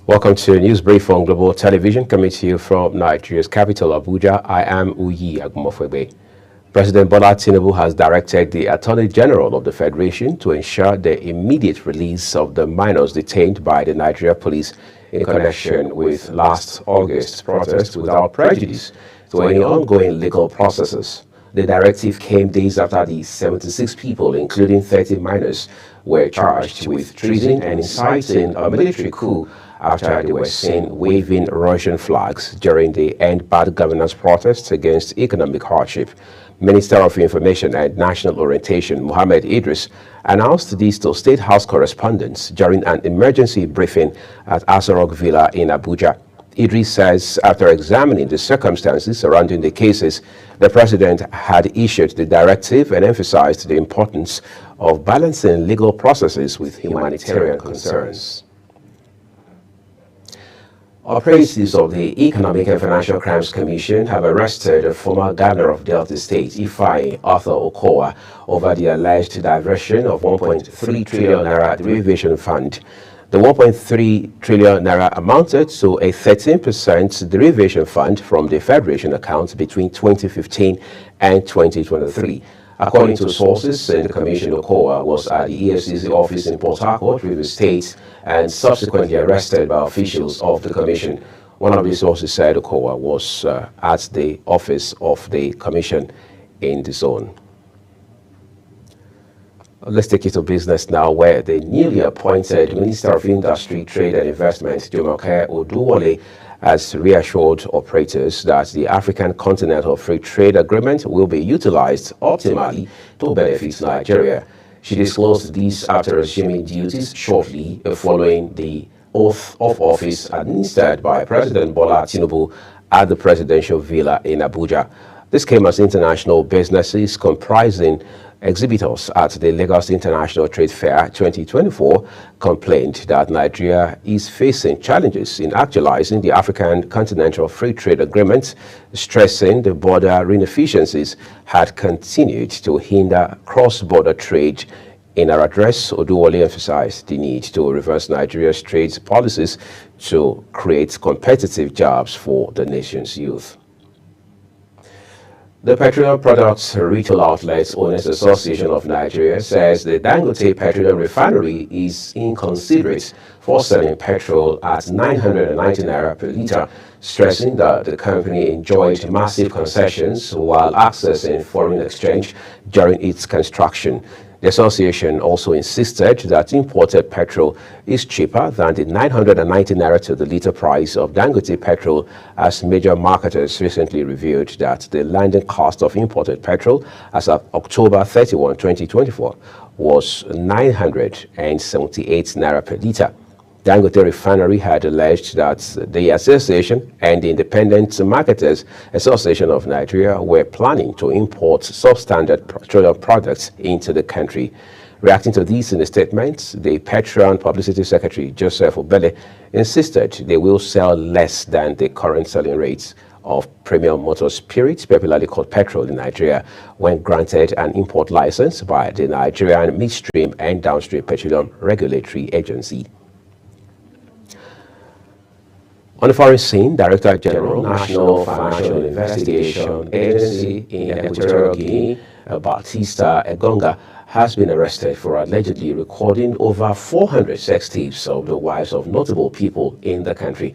Welcome to News Brief on Global Television, coming to you from Nigeria's capital, Abuja. I am Uyi Agumofwebe. President Bola Tinubu has directed the Attorney General of the Federation to ensure the immediate release of the minors detained by the Nigeria police in connection with last August's protest without prejudice to any ongoing legal processes. The directive came days after the 76 people, including 30 minors, were charged with treason and inciting a military coup after they were seen waving Russian flags during the End Bad Governance protests against economic hardship. Minister of Information and National Orientation, Mohammed Idris, announced this to State House correspondents during an emergency briefing at Aso Rock Villa in Abuja. Idris says after examining the circumstances surrounding the cases, the president had issued the directive and emphasized the importance of balancing legal processes with humanitarian concerns. Operatives of the Economic and Financial Crimes Commission have arrested the former governor of Delta State, Ifeanyi Arthur Okowa, over the alleged diversion of 1.3 trillion naira derivation fund. The 1.3 trillion naira amounted to a 13% derivation fund from the Federation account between 2015 and 2023. According to sources in the commission, Okowa was at the EFCC office in Port Harcourt, Rivers State, and subsequently arrested by officials of the commission. One of the sources said Okowa was at the office of the commission in the zone. Let's take you to business now, where the newly appointed Minister of Industry, Trade and Investment, Jumoke Oduwole, has reassured operators that the African Continental Free Trade Agreement will be utilized optimally to benefit Nigeria. She disclosed this after assuming duties shortly following the oath of office administered by President Bola Tinubu at the Presidential Villa in Abuja. This came as international businesses comprising exhibitors at the Lagos International Trade Fair 2024 complained that Nigeria is facing challenges in actualizing the African Continental Free Trade Agreement, stressing the border inefficiencies had continued to hinder cross-border trade. In her address, Oduwole emphasized the need to reverse Nigeria's trade policies to create competitive jobs for the nation's youth. The Petroleum Products Retail Outlets Owners Association of Nigeria says the Dangote Petroleum Refinery is inconsiderate for selling petrol at 990 naira per litre, stressing that the company enjoyed massive concessions while accessing foreign exchange during its construction. The association also insisted that imported petrol is cheaper than the 990 naira to the litre price of Dangote petrol, as major marketers recently revealed that the landing cost of imported petrol as of October 31, 2024 was 978 naira per litre. Dangote Refinery had alleged that the association and the Independent Marketers Association of Nigeria were planning to import substandard petroleum products into the country. Reacting to this in a statement, the Petron Publicity Secretary, Joseph Obele, insisted they will sell less than the current selling rates of premium motor spirits, popularly called petrol in Nigeria, when granted an import license by the Nigerian Midstream and Downstream Petroleum Regulatory Agency. On the foreign scene, Director General, National Financial Investigation Agency in Equatorial Guinea, Batista Egonga, has been arrested for allegedly recording over 400 sex tapes of the wives of notable people in the country.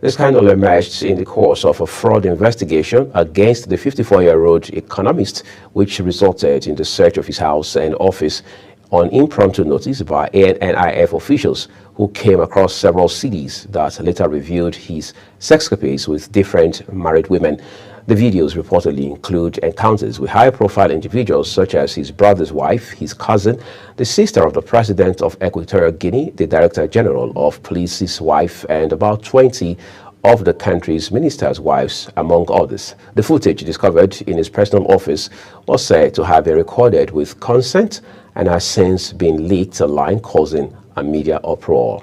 The scandal emerged in the course of a fraud investigation against the 54-year-old economist, which resulted in the search of his house and office on impromptu notice by ANIF officials who came across several CDs that later revealed his sexcapades with different married women. The videos reportedly include encounters with high-profile individuals such as his brother's wife, his cousin, the sister of the president of Equatorial Guinea, the Director General of Police's wife, and about 20 of the country's ministers' wives, among others. The footage discovered in his personal office was said to have been recorded with consent and has since been leaked online, causing a media uproar.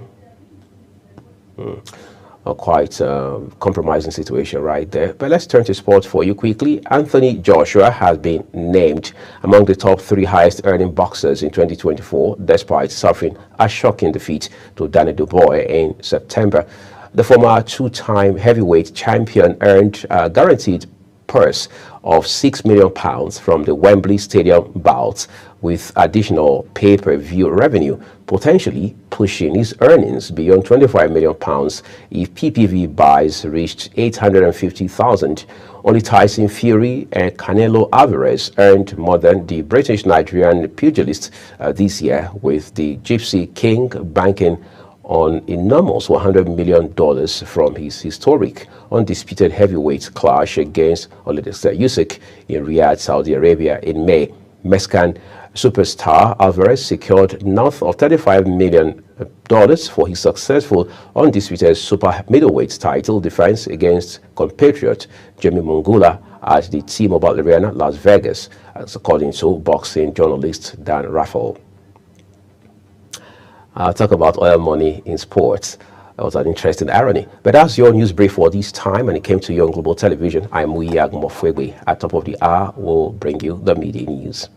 a quite compromising situation right there. But let's turn to sports for you quickly. Anthony Joshua has been named among the top 3 highest earning boxers in 2024, despite suffering a shocking defeat to Danny Dubois in September. The former 2-time heavyweight champion earned a guaranteed purse of £6 million from the Wembley Stadium bouts, with additional pay-per-view revenue potentially pushing his earnings beyond £25 million if PPV buys reached 850,000. Only Tyson Fury and Canelo Alvarez earned more than the British-Nigerian pugilist this year, with the Gypsy King banking on enormous $100 million from his historic undisputed heavyweight clash against Alexander Usyk in Riyadh, Saudi Arabia in May. Mexican superstar Alvarez secured north of $35 million for his successful undisputed super middleweight title defense against compatriot Jamie Mungula at the T-Mobile Arena, Las Vegas, according to boxing journalist Dan Raffel. I'll talk about oil money in sports. That was an interesting irony. But that's your news brief for this time, and it came to you on Global Television. I'm Wiyag Mofwegwe. At top of the hour, we'll bring you the media news.